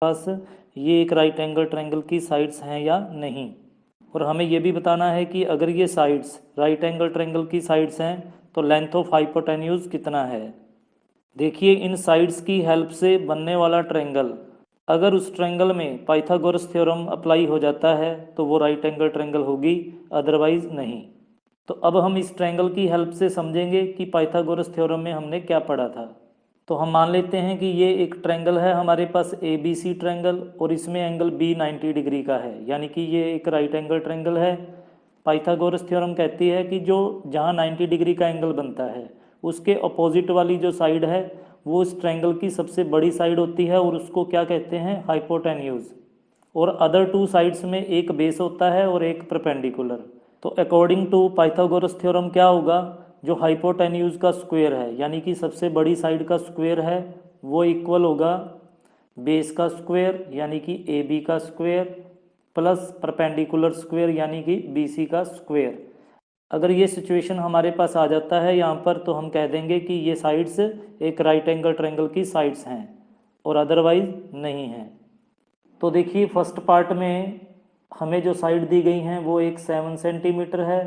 पास ये एक right angle triangle की साइड्स हैं या नहीं। और हमें ये भी बताना है कि अगर ये साइड्स राइट एंगल ट्रायंगल की साइड्स हैं तो लेंथ ऑफ हाइपोटेन्यूज कितना है। देखिए इन साइड्स की हेल्प से बनने वाला ट्रायंगल, अगर उस ट्रायंगल में पाइथागोरस थ्योरम अप्लाई हो जाता है तो वो राइट एंगल ट्रायंगल होगी, अदरवाइज नहीं। तो अब हम इस ट्रायंगल की हेल्प से समझेंगे कि पाइथागोरस थ्योरम में हमने क्या पढ़ा था। तो हम मान लेते हैं कि ये एक ट्रायंगल है हमारे पास ए बी सी ट्रायंगल, और इसमें एंगल बी 90 डिग्री का है, यानी कि ये एक राइट एंगल ट्रायंगल है। पाइथागोरस थ्योरम कहती है कि जो जहाँ 90 डिग्री का एंगल बनता है उसके अपोजिट वाली जो साइड है वो इस ट्रायंगल की सबसे बड़ी साइड होती है, और उसको क्या कहते हैं, हाइपोटेन्यूज। और अदर टू साइड्स में एक बेस होता है और एक परपेंडिकुलर। तो अकॉर्डिंग टू पाइथागोरस थ्योरम क्या होगा, जो हाइपोटेन्यूज का स्क्वायर है यानी कि सबसे बड़ी साइड का स्क्वायर है वो इक्वल होगा बेस का स्क्वायर यानी कि ए बी का स्क्वायर प्लस परपेंडिकुलर स्क्वायर यानी कि बी सी का स्क्वायर। अगर ये सिचुएशन हमारे पास आ जाता है यहाँ पर तो हम कह देंगे कि ये साइड्स एक राइट एंगल ट्रायंगल की साइड्स हैं और अदरवाइज नहीं हैं। तो देखिए फर्स्ट पार्ट में हमें जो साइड दी गई हैं वो एक 7 सेंटीमीटर है,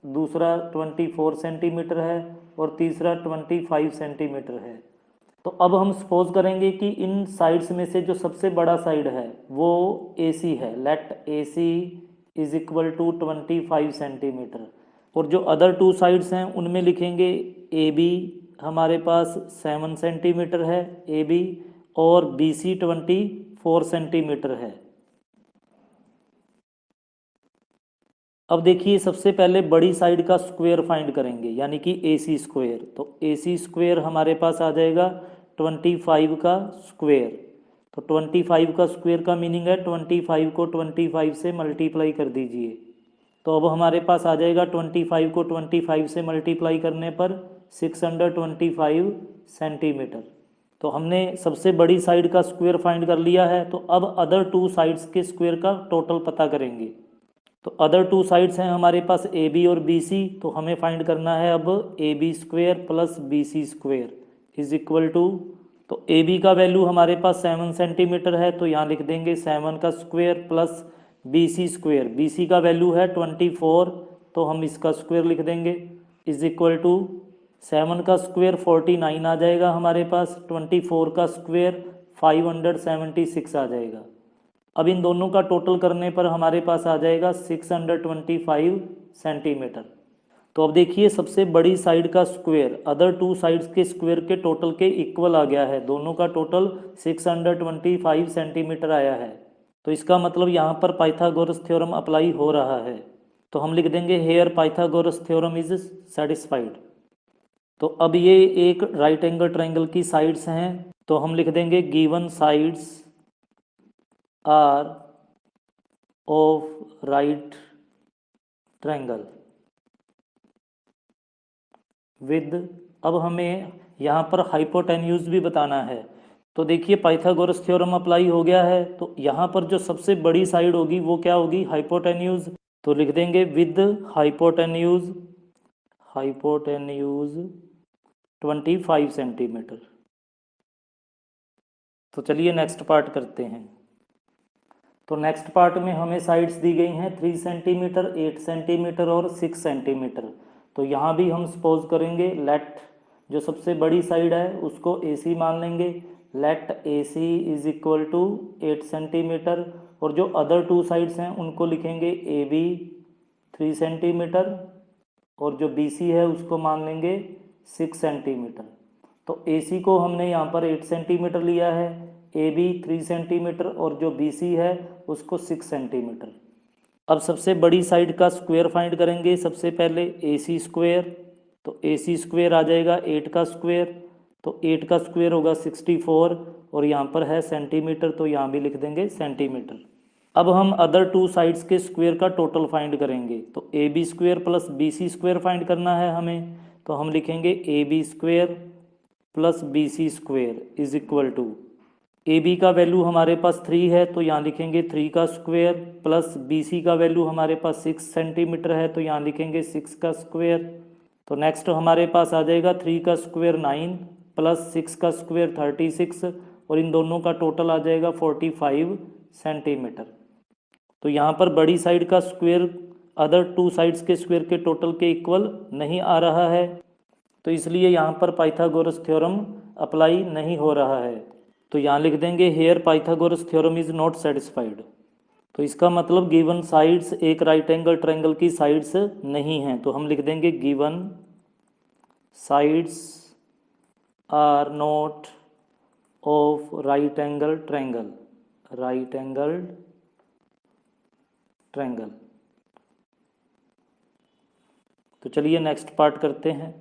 दूसरा 24 सेंटीमीटर है और तीसरा 25 सेंटीमीटर है। तो अब हम सपोज करेंगे कि इन साइड्स में से जो सबसे बड़ा साइड है वो AC है। Let AC is equal to 25 centimetre, और जो अदर टू साइड्स हैं उनमें लिखेंगे AB हमारे पास 7 सेंटीमीटर है AB, और BC 24 सेंटीमीटर है। अब देखिए सबसे पहले बड़ी साइड का स्क्वायर फाइंड करेंगे यानी कि AC स्क्वायर। तो AC स्क्वायर हमारे पास आ जाएगा 25 का स्क्वायर। तो 25 का स्क्वायर का मीनिंग है 25 को 25 से मल्टीप्लाई कर दीजिए। तो अब हमारे पास आ जाएगा 25 को 25 से मल्टीप्लाई करने पर 625 सेंटीमीटर। तो हमने सबसे बड़ी साइड का स्क्वायर फाइंड कर लिया है। तो अब अदर टू साइड्स के स्क्वायर का टोटल पता करेंगे। तो अदर टू साइड्स हैं हमारे पास AB और BC, तो हमें फाइंड करना है अब AB square plus BC square is equal to, तो AB का वैल्यू हमारे पास 7 सेंटीमीटर है तो यहाँ लिख देंगे 7 का square plus BC square, BC का वैल्यू है 24 तो हम इसका स्क्वायर लिख देंगे इज इक्वल टू 7 का स्क्वायर 49 आ जाएगा हमारे पास, 24 का स्क्वायर 576 आ जाएगा। अब इन दोनों का टोटल करने पर हमारे पास आ जाएगा 625 सेंटीमीटर। तो अब देखिए सबसे बड़ी साइड का स्क्वायर अदर टू साइड्स के स्क्वायर के टोटल के इक्वल आ गया है, दोनों का टोटल 625 सेंटीमीटर आया है। तो इसका मतलब यहाँ पर पाइथागोरस थ्योरम अप्लाई हो रहा है। तो हम लिख देंगे here Pythagoras theorem is satisfied. तो अब ये एक राइट एंगल ट्रायंगल की साइड्स हैं, तो हम लिख देंगे given sides are of right triangle with, अब हमें यहाँ पर हाइपोटेन्यूज भी बताना है। तो देखिए पाइथागोरस थ्योरम अप्लाई हो गया है, तो यहाँ पर जो सबसे बड़ी साइड होगी वो क्या होगी, हाइपोटेन्यूज। तो लिख देंगे विद हाइपोटेन्यूज 25 सेंटीमीटर। तो चलिए नेक्स्ट पार्ट करते हैं। तो नेक्स्ट पार्ट में हमें साइड्स दी गई हैं 3 सेंटीमीटर, 8 सेंटीमीटर और 6 सेंटीमीटर। तो यहाँ भी हम सपोज करेंगे लेट जो सबसे बड़ी साइड है उसको AC मान लेंगे। Let AC is equal to 8 centimetre, और जो अदर टू साइड्स हैं उनको लिखेंगे AB 3 सेंटीमीटर, और जो BC है उसको मान लेंगे 6 सेंटीमीटर। तो AC को हमने यहाँ पर 8 सेंटीमीटर लिया है, AB 3 सेंटीमीटर और जो BC है उसको 6 सेंटीमीटर। अब सबसे बड़ी साइड का स्क्वायर फाइंड करेंगे सबसे पहले AC स्क्वायर। तो AC स्क्वायर आ जाएगा 8 का स्क्वायर, तो 8 का स्क्वायर होगा 64, और यहाँ पर है सेंटीमीटर तो यहाँ भी लिख देंगे सेंटीमीटर। अब हम अदर टू साइड्स के स्क्वायर का टोटल फाइंड करेंगे। तो AB square plus BC square find करना है हमें, तो हम लिखेंगे AB square plus BC square is equal to, AB का वैल्यू हमारे पास 3 है तो यहाँ लिखेंगे 3 का स्क्वायर, प्लस BC का वैल्यू हमारे पास 6 सेंटीमीटर है तो यहाँ लिखेंगे 6 का स्क्वायर। तो नेक्स्ट हमारे पास आ जाएगा 3 का स्क्वायर 9 प्लस 6 का स्क्वायर 36, और इन दोनों का टोटल आ जाएगा 45 सेंटीमीटर। तो यहाँ पर बड़ी साइड का स्क्वायर अदर टू साइड्स के स्क्वायर के टोटल के इक्वल नहीं आ रहा है, तो इसलिए यहाँ पर पाइथागोरस थ्योरम अप्लाई नहीं हो रहा है। तो यहाँ लिख देंगे here Pythagoras theorem is not satisfied. तो इसका मतलब गिवन साइड्स एक राइट एंगल ट्रायंगल की साइड्स नहीं हैं, तो हम लिख देंगे given sides are not of right angle triangle, right angle triangle. तो चलिए नेक्स्ट पार्ट करते हैं।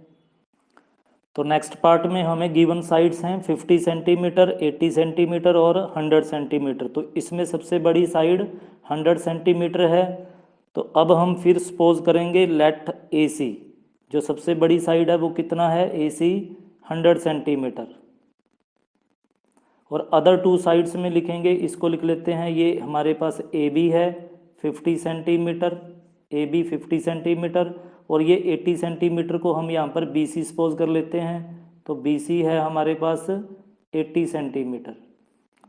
तो नेक्स्ट पार्ट में हमें गिवन साइड्स हैं 50 सेंटीमीटर, 80 सेंटीमीटर और 100 सेंटीमीटर। तो इसमें सबसे बड़ी साइड 100 सेंटीमीटर है। तो अब हम फिर सपोज करेंगे लेट AC, जो सबसे बड़ी साइड है वो कितना है, AC 100 सेंटीमीटर। और अदर टू साइड्स में लिखेंगे, इसको लिख लेते हैं, ये हमारे पास AB है 50 सेंटीमीटर, AB 50 सेंटीमीटर, और ये 80 सेंटीमीटर को हम यहाँ पर BC सपोज कर लेते हैं। तो BC है हमारे पास 80 सेंटीमीटर।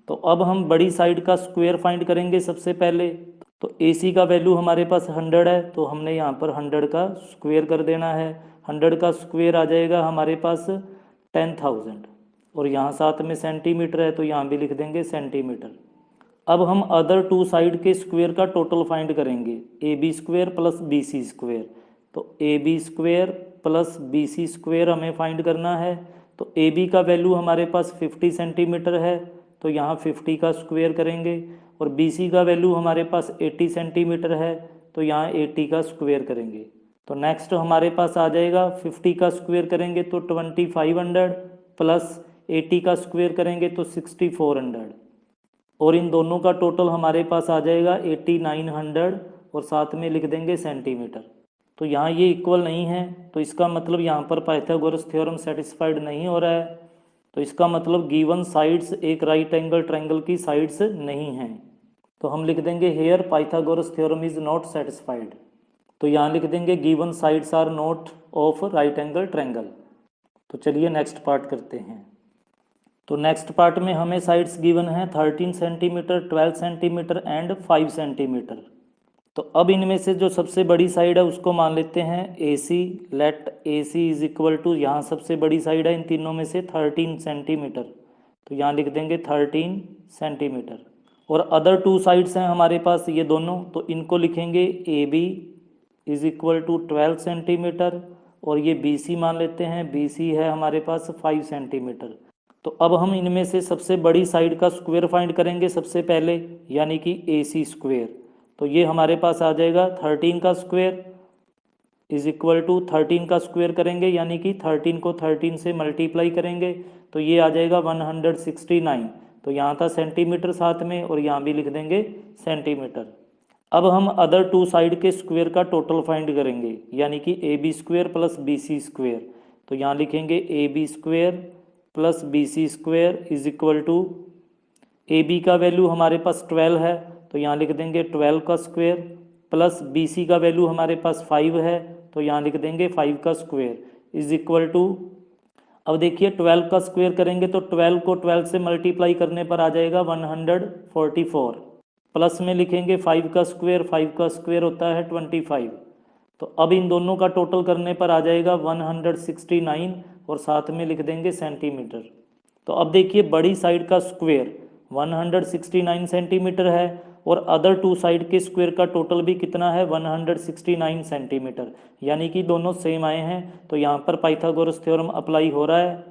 तो अब हम बड़ी साइड का स्क्वायर फाइंड करेंगे सबसे पहले। तो AC का वैल्यू हमारे पास 100 है, तो हमने यहाँ पर 100 का स्क्वायर कर देना है। 100 का स्क्वायर आ जाएगा हमारे पास 10,000, और यहाँ साथ में सेंटीमीटर है तो यहाँ भी लिख देंगे सेंटीमीटर। अब हम अदर टू साइड के स्क्वायर का टोटल फाइंड करेंगे, AB square plus BC square. तो AB square plus BC square हमें फाइंड करना है। तो AB का वैल्यू हमारे पास 50 सेंटीमीटर है, तो यहाँ 50 का स्क्वायर करेंगे, और BC का वैल्यू हमारे पास 80 सेंटीमीटर है, तो यहाँ 80 का स्क्वायर करेंगे। तो नेक्स्ट हमारे पास आ जाएगा 50 का स्क्वायर करेंगे तो 2500 प्लस 80 का स्क्वायर करेंगे तो 6400, और इन दोनों का टोटल हमारे पास आ जाएगा 8900, और साथ में लिख देंगे सेंटीमीटर। तो यहाँ ये इक्वल नहीं है, तो इसका मतलब यहाँ पर पाइथागोरस थ्योरम सेटिस्फाइड नहीं हो रहा है। तो इसका मतलब गिवन साइड्स एक राइट एंगल ट्रायंगल की साइड्स नहीं हैं। तो हम लिख देंगे here Pythagoras theorem is not satisfied. तो यहाँ लिख देंगे given sides are not of right angle triangle. तो चलिए नेक्स्ट पार्ट करते हैं। तो नेक्स्ट पार्ट में हमें साइड्स गिवन हैं 13 सेंटीमीटर, 12 सेंटीमीटर एंड 5 सेंटीमीटर। तो अब इनमें से जो सबसे बड़ी साइड है उसको मान लेते हैं AC। Let AC is equal to, यहाँ सबसे बड़ी साइड है इन तीनों में से 13 सेंटीमीटर, तो यहाँ लिख देंगे 13 सेंटीमीटर। और अदर टू साइड्स हैं हमारे पास ये दोनों, तो इनको लिखेंगे AB is equal to 12 centimetre, और ये BC मान लेते हैं, BC है हमारे पास 5 सेंटीमीटर। तो अब हम इनमें से सबसे बड़ी साइड का स्क्वायर फाइंड करेंगे सबसे पहले, यानी कि AC स्क्वायर। तो ये हमारे पास आ जाएगा 13 का स्क्वायर इज इक्वल टू 13 का स्क्वायर करेंगे, यानी कि 13 को 13 से मल्टीप्लाई करेंगे, तो ये आ जाएगा 169। तो यहाँ था सेंटीमीटर साथ में, और यहाँ भी लिख देंगे सेंटीमीटर। अब हम अदर टू साइड के स्क्वायर का टोटल फाइंड करेंगे, यानी कि AB square plus BC square. तो यहाँ लिखेंगे AB square plus BC square is equal to, AB का वैल्यू हमारे पास 12 है, तो यहाँ लिख देंगे 12 का स्क्वायर, प्लस BC का वैल्यू हमारे पास 5 है, तो यहाँ लिख देंगे 5 का स्क्वायर इज इक्वल टू। अब देखिए 12 का स्क्वायर करेंगे तो 12 को 12 से मल्टीप्लाई करने पर आ जाएगा 144, प्लस में लिखेंगे 5 का स्क्वायर, 5 का स्क्वायर होता है 25। तो अब इन दोनों का टोटल करने पर आ जाएगा 169, और साथ में लिख देंगे सेंटीमीटर। तो अब देखिए बड़ी साइड का स्क्वायर 169 सेंटीमीटर है, और अदर टू साइड के स्क्वायर का टोटल भी कितना है 169 सेंटीमीटर, यानी कि दोनों सेम आए हैं। तो यहाँ पर पाइथागोरस थ्योरम अप्लाई हो रहा है,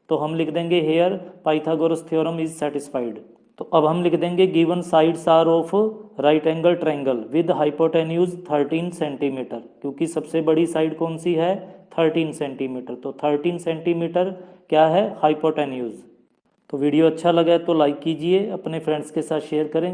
तो हम लिख देंगे here Pythagoras theorem is satisfied. तो अब हम लिख देंगे given sides are of right angle triangle with hypotenuse 13 centimetre, क्योंकि सबसे बड़ी साइड कौन सी है 13 सेंटीमीटर। तो 13 सेंटीमीटर क्या है हाइपोटेन्यूज। तो वीडियो अच्छा लगा है तो लाइक कीजिए, अपने फ्रेंड्स के साथ शेयर करें।